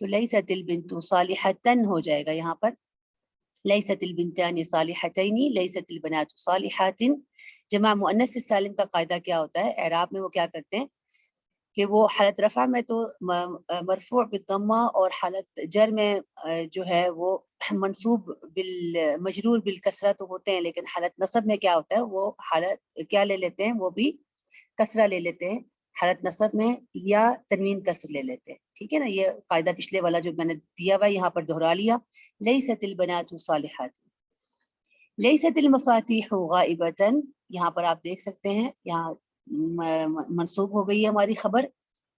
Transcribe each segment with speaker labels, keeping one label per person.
Speaker 1: تو لیست البنت صالحتن ہو جائے گا یہاں پر، لیست البنتان صالحتین، لیست البنات صالحات۔ جمع مؤنث السالم کا قاعدہ کیا ہوتا ہے اعراب میں؟ وہ کیا کرتے ہیں کہ وہ حالت رفع میں تو مرفوع بالضمہ، اور حالت جر میں جو ہے وہ منصوب مجرور بالکسرہ تو ہوتے ہیں، لیکن حالت نصب میں کیا ہوتا ہے وہ حالت کیا لے لیتے ہیں، وہ بھی کسرہ لے لیتے ہیں حالت نصب میں، یا تنوین کسر لے لیتے ہیں، ٹھیک ہے نا۔ یہ قاعدہ پچھلے والا جو میں نے دیا ہوا یہاں پر دہرا لیا، لیست البنات صالحات، لیست المفاتیح غائبۃ، یہاں پر آپ دیکھ سکتے ہیں یہاں منصوب ہو گئی ہے ہماری خبر،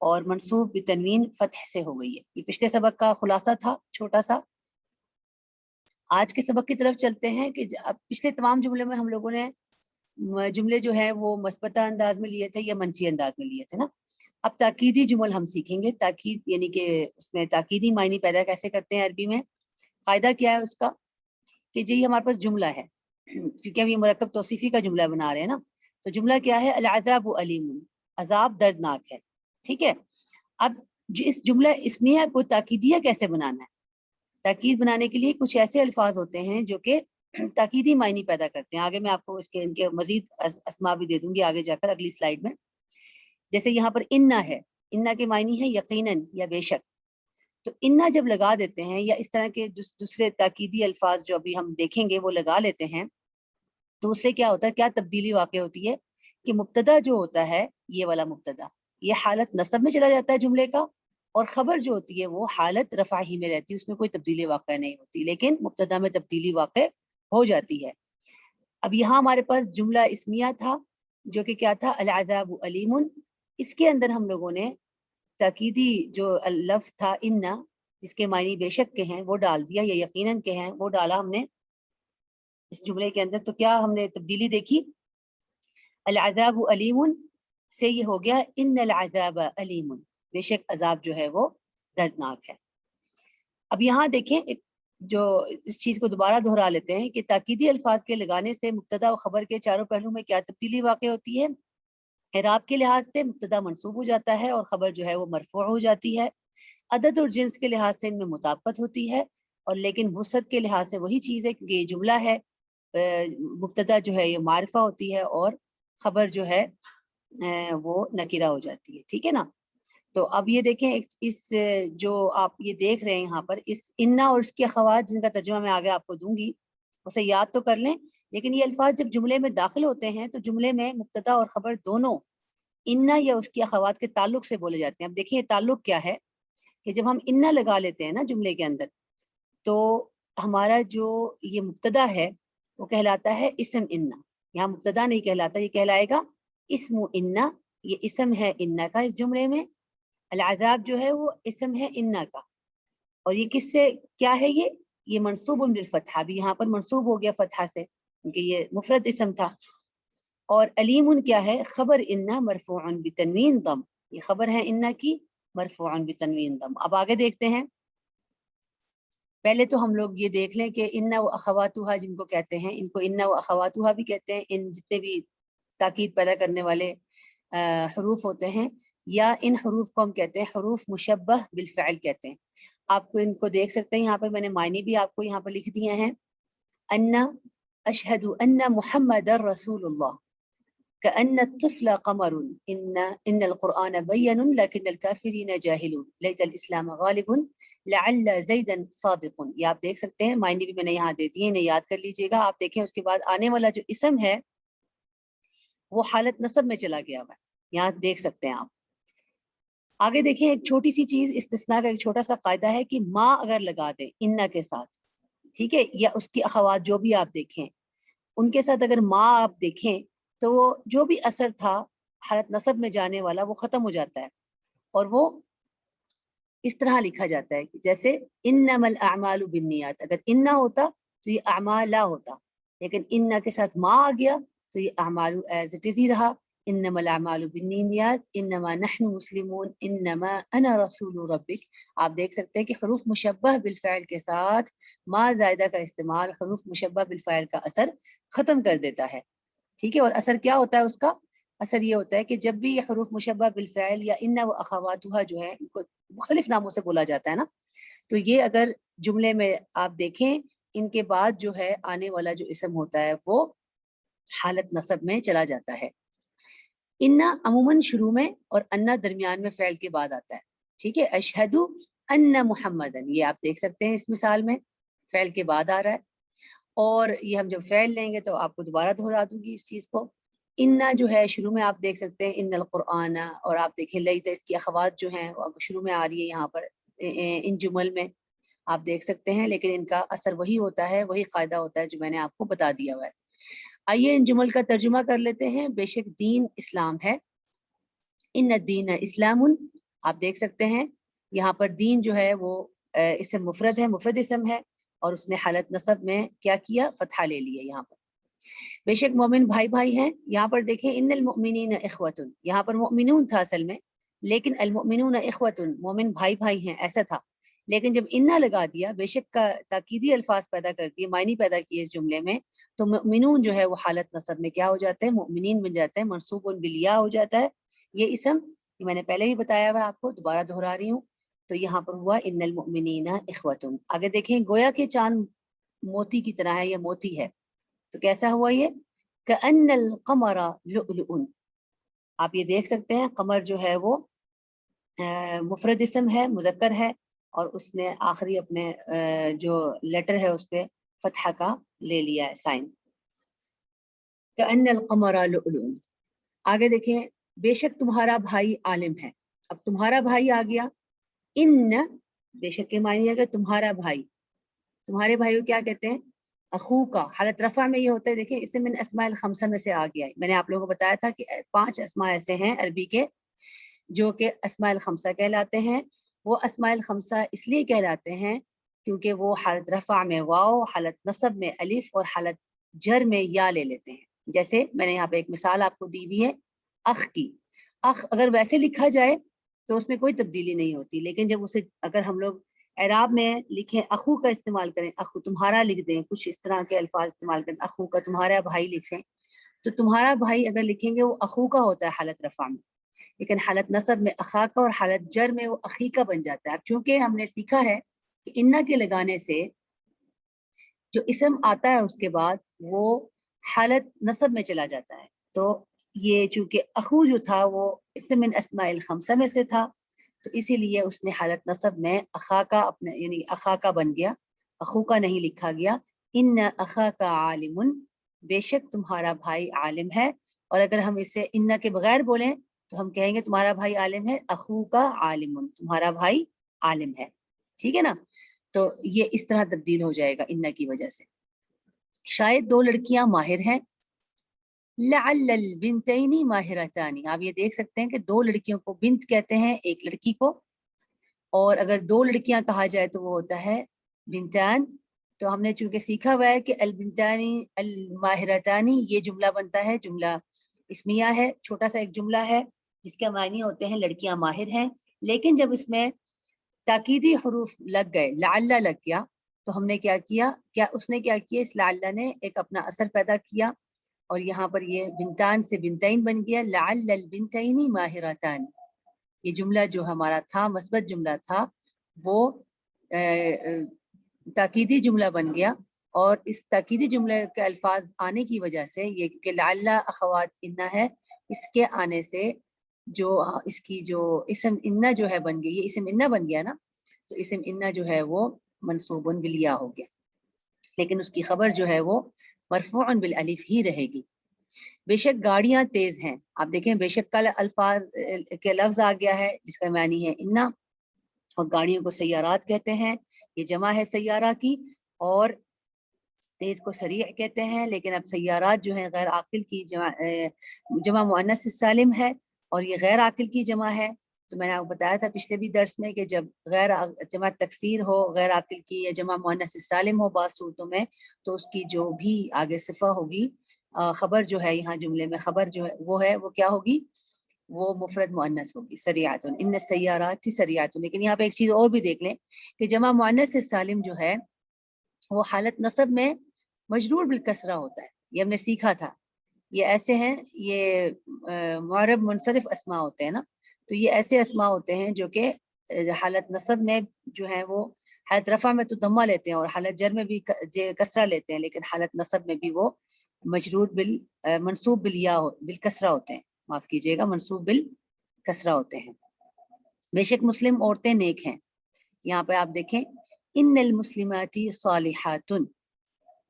Speaker 1: اور منصوب بتنوین فتح سے ہو گئی ہے۔ یہ پچھلے سبق کا خلاصہ تھا چھوٹا سا۔ آج کے سبق کی طرف چلتے ہیں کہ پچھلے تمام جملے میں ہم لوگوں نے جملے جو ہے وہ مثبتہ انداز میں لیے تھے یا منفی انداز میں لیے تھے نا۔ اب تاکیدی جمل ہم سیکھیں گے، تاکید یعنی کہ اس میں تاکیدی معنی پیدا کیسے کرتے ہیں عربی میں۔ قاعدہ کیا ہے اس کا کہ جی ہمارے پاس جملہ ہے، کیونکہ ہم یہ مرکب توصیفی کا جملہ بنا رہے ہیں نا، تو جملہ کیا ہے؟ العذاب علیم، عذاب دردناک ہے، ٹھیک ہے۔ اب اس جملہ اسمیہ کو تاکیدیہ کیسے بنانا ہے؟ تاکید بنانے کے لیے کچھ ایسے الفاظ ہوتے ہیں جو کہ تاکیدی معنی پیدا کرتے ہیں۔ آگے میں آپ کو ان کے مزید اسماء بھی دے دوں گی آگے جا کر اگلی سلائیڈ میں۔ جیسے یہاں پر انا ہے، انا کے معنی ہے یقیناً یا بے شک، تو انا جب لگا دیتے ہیں یا اس طرح کے دوسرے تاکیدی الفاظ جو ابھی ہم دیکھیں گے وہ لگا لیتے ہیں، تو اس سے کیا ہوتا ہے، کیا تبدیلی واقع ہوتی ہے کہ مبتدا جو ہوتا ہے یہ والا مبتدا یہ حالت نصب میں چلا جاتا ہے جملے کا، اور خبر جو ہوتی ہے وہ حالت رفع ہی میں رہتی ہے، اس میں کوئی تبدیلی واقع نہیں ہوتی، لیکن مبتدا میں تبدیلی واقع ہو جاتی ہے۔ اب یہاں ہمارے پاس جملہ اسمیہ تھا جو کہ کیا تھا؟ العذاب علیم، اس کے اندر ہم لوگوں نے تاکیدی جو لفظ تھا انا، جس کے معنی بے شک کے ہیں وہ ڈال دیا، یا یقیناً کے ہیں وہ ڈالا ہم نے اس جملے کے اندر، تو کیا ہم نے تبدیلی دیکھی؟ العذاب علیم سے یہ ہو گیا ان العذاب علیم، بے شک عذاب جو ہے وہ دردناک ہے۔ اب یہاں دیکھیں جو اس چیز کو دوبارہ دہرا لیتے ہیں کہ تاکیدی الفاظ کے لگانے سے مبتدا و خبر کے چاروں پہلو میں کیا تبدیلی واقع ہوتی ہے؟ اعراب کے لحاظ سے مبتدا منصوب ہو جاتا ہے اور خبر جو ہے وہ مرفوع ہو جاتی ہے۔ عدد اور جنس کے لحاظ سے ان میں مطابقت ہوتی ہے، اور لیکن وسعت کے لحاظ سے وہی چیز ہے کہ یہ جملہ ہے، مبتدا جو ہے یہ معرفہ ہوتی ہے اور خبر جو ہے وہ نکرہ ہو جاتی ہے، ٹھیک ہے نا۔ تو اب یہ دیکھیں اس جو آپ یہ دیکھ رہے ہیں یہاں پر اس انا اور اس کے اخوات جن کا ترجمہ میں آگے آپ کو دوں گی اسے یاد تو کر لیں، لیکن یہ الفاظ جب جملے میں داخل ہوتے ہیں تو جملے میں مبتدا اور خبر دونوں انا یا اس کی اخوات کے تعلق سے بولے جاتے ہیں۔ اب دیکھیں یہ تعلق کیا ہے کہ جب ہم انا لگا لیتے ہیں نا جملے کے اندر، تو ہمارا جو یہ مبتدا ہے وہ کہلاتا ہے اسم انا، یہاں مبتدا نہیں کہلاتا، یہ کہلائے گا اسم انا، یہ اسم ہے انا کا اس جملے میں۔ العذاب جو ہے وہ اسم ہے انا کا، اور یہ کس سے کیا ہے؟ یہ منصوب بالفتحہ، بھی یہاں پر منصوب ہو گیا فتحہ سے کیونکہ یہ مفرد اسم تھا۔ اور علیم کیا ہے؟ خبر انا مرفوع بتنوین ضم، یہ خبر ہے انا کی مرفوع بتنوین ضم۔ اب آگے دیکھتے ہیں، پہلے تو ہم لوگ یہ دیکھ لیں کہ انا و اخواتها جن کو کہتے ہیں، ان کو انا و اخواتها بھی کہتے ہیں، ان جتنے بھی تاکید پیدا کرنے والے حروف ہوتے ہیں، یا ان حروف کو ہم کہتے ہیں حروف مشبہ بالفعل کہتے ہیں۔ آپ کو ان کو دیکھ سکتے ہیں یہاں پر میں نے معنی بھی آپ کو یہاں پر لکھ دیے ہیں۔ ان اشہد ان محمد رسول اللہ، كأن الطفل قمر، ان القرآن بین لكن الكافرین جاہلون، لیت الاسلام غالب لعل زیدا صادق۔ یہ آپ دیکھ سکتے ہیں، معنی بھی میں نے یہاں دے دیے، انہیں یاد کر لیجئے گا۔ آپ دیکھیں اس کے بعد آنے والا جو اسم ہے وہ حالت نصب میں چلا گیا ہوا ہے، یہاں دیکھ سکتے ہیں آپ۔ آگے دیکھیں ایک چھوٹی سی چیز، استثناء کا ایک چھوٹا سا قاعدہ ہے کہ ماں اگر لگا دیں انا کے ساتھ، ٹھیک ہے، یا اس کی اخوات جو بھی آپ دیکھیں ان کے ساتھ اگر ماں آپ دیکھیں تو وہ جو بھی اثر تھا حالت نصب میں جانے والا وہ ختم ہو جاتا ہے، اور وہ اس طرح لکھا جاتا ہے کہ جیسے انما الاعمال بالنیات، اگر انا ہوتا تو یہ اعمالا ہوتا، لیکن انا کے ساتھ ماں آ گیا تو یہ اعمال ایز اٹ از ہی رہا۔ انما الاعمال بالنیات انما نحن مسلمون انما انا رسول ربک۔ آپ دیکھ سکتے ہیں کہ حروف مشبہ بالفعل کے ساتھ ما زائدہ کا استعمال حروف مشبہ بالفعل کا اثر ختم کر دیتا ہے، ٹھیک ہے۔ اور اثر کیا ہوتا ہے اس کا اثر یہ ہوتا ہے کہ جب بھی یہ حروف مشبہ بالفعل یا ان و اخواتها جو ہے ان کو مختلف ناموں سے بولا جاتا ہے نا، تو یہ اگر جملے میں آپ دیکھیں ان کے بعد جو ہے آنے والا جو اسم ہوتا ہے وہ حالت نصب میں چلا جاتا ہے. انا عموماً شروع میں اور انا درمیان میں فعل کے بعد آتا ہے. ٹھیک ہے، اشہدو ان محمدن، یہ آپ دیکھ سکتے ہیں اس مثال میں فعل کے بعد آ رہا ہے. اور یہ ہم جب فعل لیں گے تو آپ کو دوبارہ دہرا دوں گی اس چیز کو. انا جو ہے شروع میں آپ دیکھ سکتے ہیں ان القرآن، اور آپ دیکھیں لیت اس کی اخوات جو ہیں وہ شروع میں آ رہی ہے یہاں پر ان جمل میں آپ دیکھ سکتے ہیں، لیکن ان کا اثر وہی ہوتا ہے، وہی قاعدہ ہوتا ہے جو میں نے آپ کو بتا دیا ہوا ہے. آئیے ان جمل کا ترجمہ کر لیتے ہیں. بے شک دین اسلام ہے. ان الدین اسلام، آپ دیکھ سکتے ہیں یہاں پر دین جو ہے وہ اسم مفرد ہے، مفرد اسم ہے، اور اس نے حالت نصب میں کیا کیا، فتحہ لے لیا یہاں پر. بے شک مومن بھائی بھائی ہیں. یہاں پر دیکھیں ان المؤمنین اخوۃ، یہاں پر مؤمنون تھا اصل میں، لیکن المؤمنون اخوۃ، مومن بھائی بھائی ہیں ایسا تھا، لیکن جب انا لگا دیا، بے شک کا تاکیدی الفاظ پیدا کر دیے، معنی پیدا کیے اس جملے میں، تو مؤمنون جو ہے وہ حالت نصب میں کیا ہو جاتا ہے، مؤمنین بن جاتا ہے، منصوب بالیاء ہو جاتا ہے. یہ اسم یہ میں نے پہلے بھی بتایا ہوا آپ کو، دوبارہ دہرا رہی ہوں. تو یہاں پر ہوا ان المؤمنین اخوۃ. آگے دیکھیں گویا کہ چاند موتی کی طرح ہے، یہ موتی ہے، تو کیسا ہوا یہ، کأن القمر لؤلؤ، آپ یہ دیکھ سکتے ہیں قمر جو ہے وہ مفرد اسم ہے، مذکر ہے، اور اس نے آخری اپنے جو لیٹر ہے اس پہ فتحہ کا لے لیا ہے سائن. کأن القمر لؤلؤ. آگے دیکھیں بے شک تمہارا بھائی عالم ہے. اب تمہارا بھائی آ گیا. ان بے شک کے معنی ہے کہ تمہارا بھائی، تمہارے بھائی کو کیا کہتے ہیں، اخو کا. حالت رفع میں یہ ہوتا ہے، دیکھیں اسم من اسماء الخمسہ میں سے آ گیا ہے. میں نے آپ لوگوں کو بتایا تھا کہ 5 اسماء ایسے ہیں عربی کے جو کہ اسماء الخمسہ کہلاتے ہیں. وہ اسماء الخمسہ اس لیے کہلاتے ہیں کیونکہ وہ حالت رفع میں واو، حالت نصب میں الف، اور حالت جر میں یا لے لیتے ہیں. جیسے میں نے یہاں پہ ایک مثال آپ کو دی ہوئی ہے اخ کی. اخ اگر ویسے لکھا جائے تو اس میں کوئی تبدیلی نہیں ہوتی، لیکن جب اسے اگر ہم لوگ اعراب میں لکھیں، اخو کا استعمال کریں، اخو تمہارا لکھ دیں، کچھ اس طرح کے الفاظ استعمال کریں، اخو کا تمہارا بھائی لکھیں، تو تمہارا بھائی اگر لکھیں گے وہ اخو کا ہوتا ہے حالت رفع میں، لیکن حالت نصب میں اخا کا، اور حالت جر میں وہ اخی کا بن جاتا ہے. اب چونکہ ہم نے سیکھا ہے کہ انا کے لگانے سے جو اسم آتا ہے اس کے بعد وہ حالت نصب میں چلا جاتا ہے، تو یہ چونکہ اخو جو تھا وہ اسم من اسماء الخمسہ میں سے تھا، تو اسی لیے اس نے حالت نصب میں اخا کا اپنے یعنی اخا کا بن گیا، اخو کا نہیں لکھا گیا. ان اخا کا عالم، بے شک تمہارا بھائی عالم ہے. اور اگر ہم اسے ان کے بغیر بولیں تو ہم کہیں گے تمہارا بھائی عالم ہے، اخو کا عالم، تمہارا بھائی عالم ہے. ٹھیک ہے نا، تو یہ اس طرح تبدیل ہو جائے گا ان کی وجہ سے. شاید 2 لڑکیاں ماہر ہیں. لعل البنتین ماہرتان، آپ یہ دیکھ سکتے ہیں کہ 2 لڑکیوں کو بنت کہتے ہیں، ایک لڑکی کو، اور اگر 2 لڑکیاں کہا جائے تو وہ ہوتا ہے بنتان. تو ہم نے چونکہ سیکھا ہوا ہے کہ البنتانی الماہرتانی یہ جملہ بنتا ہے، جملہ اسمیہ ہے، چھوٹا سا ایک جملہ ہے جس کے معنی ہوتے ہیں لڑکیاں ماہر ہیں. لیکن جب اس میں تاکیدی حروف لگ گئے، لعل لگ گیا، تو ہم نے کیا کیا، اس نے کیا کیا، اس لعل نے ایک اپنا اثر پیدا کیا، اور یہاں پر یہ بنتان سے بنتین بن گیا. لعل البنتین ماہرتان، یہ جملہ جو ہمارا تھا مثبت جملہ تھا وہ تاکیدی جملہ بن گیا، اور اس تاکیدی جملے کے الفاظ آنے کی وجہ سے یہ کہ لعل اخوات انا ہے، اس کے آنے سے جو اس کی جو اسم انا جو ہے بن گئی، یہ اسم انا بن گیا نا، تو اسم انا جو ہے وہ منصوب بالیاء ہو گیا، لیکن اس کی خبر جو ہے وہ مرفوع بالالف ہی رہے گی. بے شک گاڑیاں تیز ہیں. آپ دیکھیں بے شک کا الفاظ کے لفظ آ گیا ہے جس کا معنی ہے انا، اور گاڑیوں کو سیارات کہتے ہیں، یہ جمع ہے سیارہ کی، اور تیز کو سریع کہتے ہیں. لیکن اب سیارات جو ہیں غیر عاقل کی جمع مؤنث سالم ہے، اور یہ غیر عاقل کی جمع ہے. تو میں نے آپ کو بتایا تھا پچھلے بھی درس میں کہ جب غیر جمع تکسیر ہو، غیر عاقل کی یا جمع مؤنث سالم ہو بعض صورتوں میں، تو اس کی جو بھی آگے صفہ ہوگی، خبر جو ہے یہاں جملے میں خبر جو ہے وہ کیا ہوگی، وہ مفرد مؤنث ہوگی، سریعۃ، ان السیارات سریعۃ. لیکن یہاں پہ ایک چیز اور بھی دیکھ لیں کہ جمع مؤنث سالم جو ہے وہ حالت نصب میں مجرور بالکسرہ ہوتا ہے، یہ ہم نے سیکھا تھا یہ ایسے ہیں، یہ معرب منصرف اسماء ہوتے ہیں نا، تو یہ ایسے اسماء ہوتے ہیں جو کہ حالت نصب میں جو ہے وہ حالت رفع میں تو ضمہ لیتے ہیں اور حالت جر میں بھی کسرہ لیتے ہیں، لیکن حالت نصب میں بھی وہ مجرور منصوب بالیا بالکسرہ ہوتے ہیں، معاف کیجیے گا، منصوب بالکسرہ ہوتے ہیں۔ بے شک مسلم عورتیں نیک ہیں، یہاں پہ آپ دیکھیں ان المسلمات صالحات،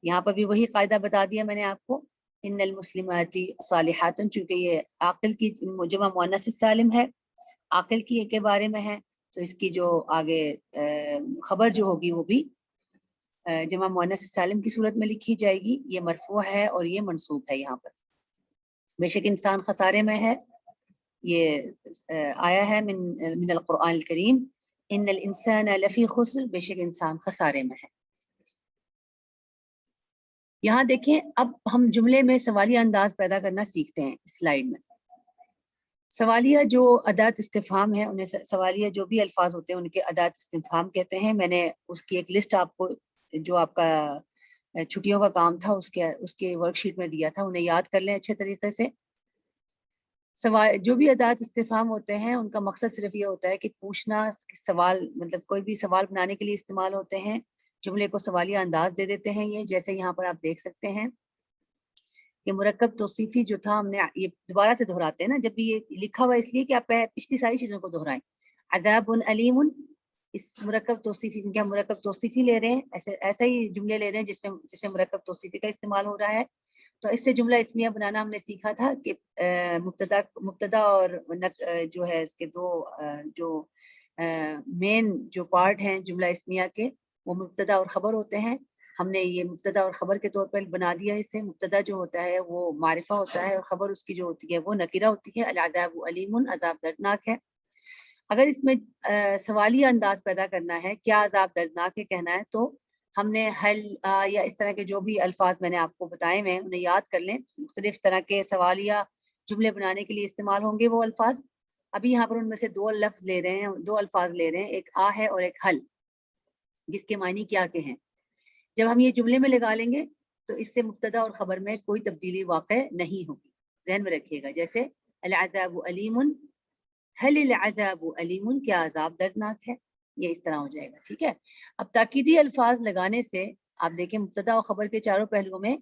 Speaker 1: یہاں پر بھی وہی قاعدہ بتا دیا میں نے آپ کو، ان المسلمات صالحات، چونکہ یہ عاقل کی جمع مؤنث سالم ہے، عاقل کی کے بارے میں ہے، تو اس کی جو آگے خبر جو ہوگی وہ بھی جمع مؤنث سالم کی صورت میں لکھی جائے گی، یہ مرفوع ہے اور یہ منصوب ہے یہاں پر۔ بے شک انسان خسارے میں ہے، یہ آیا ہے من القرآن الکریم، ان الانسان لفی خسر، بے شک انسان خسارے میں ہے۔ یہاں دیکھیں اب ہم جملے میں سوالیہ انداز پیدا کرنا سیکھتے ہیں۔ سلائیڈ میں سوالیہ جو ادات استفہام ہے، انہیں سوالیہ جو بھی الفاظ ہوتے ہیں ان کے ادات استفہام کہتے ہیں۔ میں نے اس کی ایک لسٹ آپ کو جو آپ کا چھٹیوں کا کام تھا اس کے ورک شیٹ میں دیا تھا، انہیں یاد کر لیں اچھے طریقے سے۔ جو بھی ادات استفہام ہوتے ہیں ان کا مقصد صرف یہ ہوتا ہے کہ پوچھنا، سوال مطلب کوئی بھی سوال بنانے کے لیے استعمال ہوتے ہیں، جملے کو سوالیہ انداز دے دیتے ہیں۔ یہ جیسے یہاں پر آپ دیکھ سکتے ہیں کہ مرکب توصیفی جو تھا، ہم نے یہ دوبارہ سے دہراتے ہیں نا، جب بھی یہ لکھا ہوا اس لیے کہ آپ پچھلی ساری چیزوں کو دہرائیں۔ عذاب علیم، اس مرکب توصیفی، کیونکہ ہم مرکب توصیفی لے رہے ہیں، ایسا ہی جملے لے رہے ہیں جس میں مرکب توصیفی کا استعمال ہو رہا ہے، تو اس سے جملہ اسمیہ بنانا ہم نے سیکھا تھا کہ مبتدا اور جو ہے اس کے دو جو مین جو پارٹ ہیں جملہ اسمیہ کے، وہ مبتدا اور خبر ہوتے ہیں۔ ہم نے یہ مبتدا اور خبر کے طور پر بنا دیا اس سے۔ مبتدا جو ہوتا ہے وہ معرفہ ہوتا ہے اور خبر اس کی جو ہوتی ہے وہ نکرہ ہوتی ہے۔ العذاب علیم، عذاب دردناک ہے۔ اگر اس میں سوالیہ انداز پیدا کرنا ہے، کیا عذاب دردناک ہے کہنا ہے، تو ہم نے حل یا اس طرح کے جو بھی الفاظ میں نے آپ کو بتائے ہیں انہیں یاد کر لیں۔ مختلف طرح کے سوالیہ جملے بنانے کے لیے استعمال ہوں گے وہ الفاظ۔ ابھی یہاں پر ان میں سے دو الفاظ لے رہے ہیں، ایک آ ہے اور ایک حل، جس کے معنی کیا کے ہیں۔ جب ہم یہ جملے میں لگا لیں گے تو اس سے مبتدا اور خبر میں کوئی تبدیلی واقع نہیں ہوگی، ذہن میں رکھیے گا۔ جیسے العذاب علیم، حل العذاب علیم، کیا عذاب دردناک ہے، یہ اس طرح ہو جائے گا، ٹھیک ہے۔ اب تاکیدی الفاظ لگانے سے آپ دیکھیں مبتدا اور خبر کے چاروں پہلوؤں میں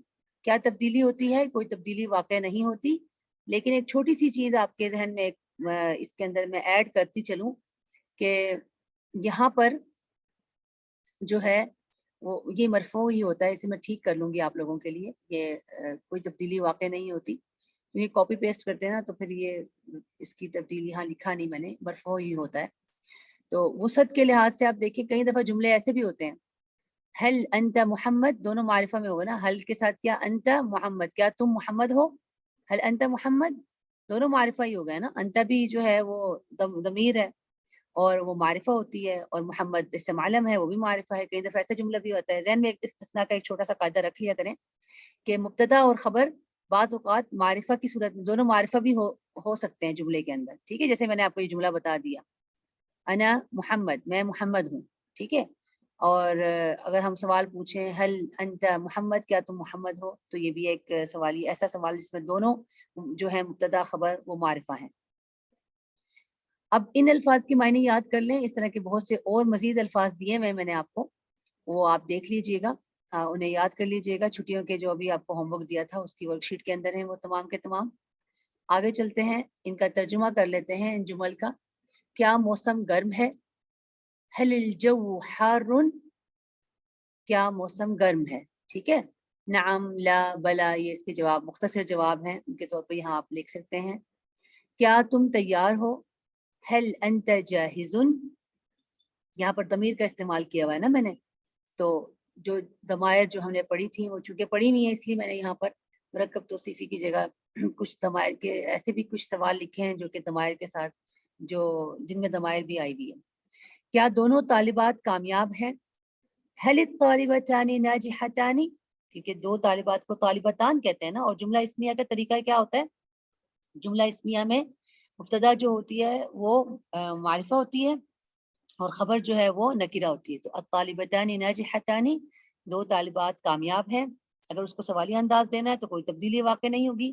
Speaker 1: کیا تبدیلی ہوتی ہے، کوئی تبدیلی واقع نہیں ہوتی۔ لیکن ایک چھوٹی سی چیز آپ کے ذہن میں اس کے اندر میں ایڈ کرتی چلوں کہ یہاں پر جو ہے وہ یہ مرفوع ہی ہوتا ہے، اسے میں ٹھیک کر لوں گی آپ لوگوں کے لیے، یہ کوئی تبدیلی واقع نہیں ہوتی۔ یہ کاپی پیسٹ کرتے ہیں نا تو پھر یہ اس کی تبدیلی یہاں لکھا نہیں میں نے، مرفوع ہی ہوتا ہے۔ تو وسعت کے لحاظ سے آپ دیکھیں کئی دفعہ جملے ایسے بھی ہوتے ہیں، حل انت محمد، دونوں معرفہ میں ہوگا نا، حل کے ساتھ کیا انت محمد، کیا تم محمد ہو، حل انت محمد، دونوں معرفہ ہی ہو گئے نا۔ انت بھی جو ہے وہ ضمیر ہے اور وہ معرفہ ہوتی ہے، اور محمد اسم علم ہے وہ بھی معرفہ ہے۔ کئی دفعہ ایسا جملہ بھی ہوتا ہے، ذہن میں ایک استثناء کا ایک چھوٹا سا قاعدہ رکھ لیا کریں کہ مبتدا اور خبر بعض اوقات معرفہ کی صورت میں، دونوں معرفہ بھی ہو سکتے ہیں جملے کے اندر، ٹھیک ہے۔ جیسے میں نے آپ کو یہ جملہ بتا دیا، انا محمد، میں محمد ہوں، ٹھیک ہے۔ اور اگر ہم سوال پوچھیں حل انت محمد، کیا تم محمد ہو، تو یہ بھی ایک سوالی ایسا سوال جس میں دونوں جو ہے مبتدا خبر وہ معرفہ ہیں۔ اب ان الفاظ کے معنی یاد کر لیں، اس طرح کے بہت سے اور مزید الفاظ دیے ہوئے میں نے آپ کو، وہ آپ دیکھ لیجئے گا، انہیں یاد کر لیجئے گا۔ چھٹیوں کے جو ابھی آپ کو ہوم ورک دیا تھا اس کی ورک شیٹ کے اندر ہیں وہ تمام کے تمام۔ آگے چلتے ہیں، ان کا ترجمہ کر لیتے ہیں ان جمل کا۔ کیا موسم گرم ہے، حل الجو حار، کیا موسم گرم ہے، ٹھیک ہے۔ نعم، لا، بلا، یہ اس کے جواب مختصر جواب ہیں، ان کے طور پر یہاں آپ لکھ سکتے ہیں۔ کیا تم تیار ہو، حل انت جاہز، یہاں پر ضمیر کا استعمال کیا ہوا ہے نا میں نے، تو جو ضمائر جو ہم نے پڑھی تھی وہ چونکہ پڑھی نہیں ہے اس لیے میں نے یہاں پر مرکب توصیفی کی جگہ کچھ ضمائر کے ایسے بھی کچھ سوال لکھے ہیں جو کہ ضمائر کے ساتھ جن میں ضمائر بھی آئی ہوئی ہے۔ کیا دونوں طالبات کامیاب ہیں، حل الطالبتان ناجحتان، کیونکہ دو طالبات کو طالبتان کہتے ہیں نا، اور جملہ اسمیہ کا طریقہ کیا ہوتا ہے، جملہ اسمیہ میں مبتدا جو ہوتی ہے وہ معرفہ ہوتی ہے اور خبر جو ہے وہ نکرہ ہوتی ہے۔ تو الطالبتان ناجحتان، دو طالبات کامیاب ہیں، اگر اس کو سوالیہ انداز دینا ہے تو کوئی تبدیلی واقع نہیں ہوگی،